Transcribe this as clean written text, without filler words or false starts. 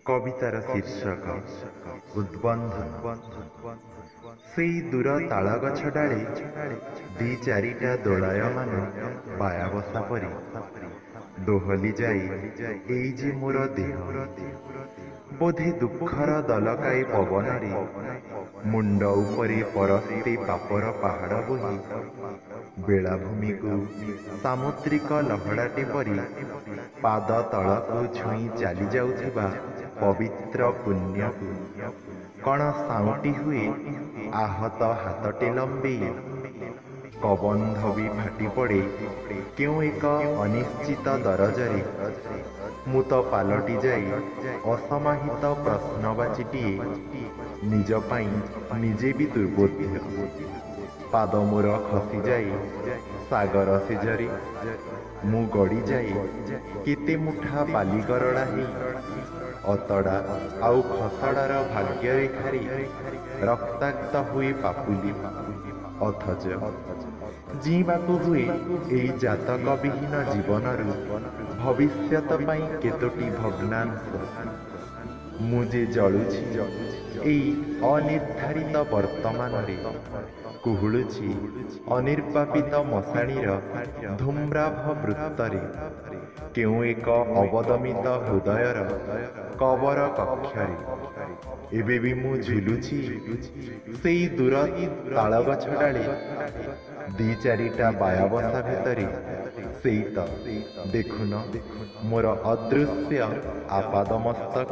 कवितार शीर्षक उद्बंधन। सेई दूर ताल गछ डाले दी चारिटा दोलायमान बाया बसा परी दोहली जाए एई जे मोर देह। बोधे दुखर दलकाई पवनरे मुंड उपरे परस्ते पापर पहाड़ बोही बेलाभूमि को सामुद्रिक लहड़ाटे परी पाद तलकू छुई चली जाउथिबा पवित्र पुण्य को कण साउटी हुए आहत हाथटे लंबे कबंध भी फाटी पड़े क्यों एक अनिश्चित दरजरे मु तो पालटि जाए असमाहित प्रश्नवाचीटिए निज पाई निजे भी दुर्बोध्य। पाद मोर खसी जाए सागर सेजरे मु गड़ी जाए केते मुठा बालिगरड़ा ही अतड़ा आउ खसड़ार भाग्य रेखारी रक्ताक्त हुए पापुली अथच जीवाकू हुए एई जातक विहीन जीवनरु भविष्यत पाई केतोटी भग्नांश मुझे जलुछि एई अनिर्धारित वर्तमान रे कुहुलुछि अनिर्वापित मशाणीर धूम्राभ वृत्तरे केउ एक अवदमित हृदयर कबर कक्षरे एबे भी मु झुलुछि सेई दूर ताल गछ डाले दी चारिटा बाया बसा भितरे सेई त देखुन मोर अदृश्य आपाद मस्तक।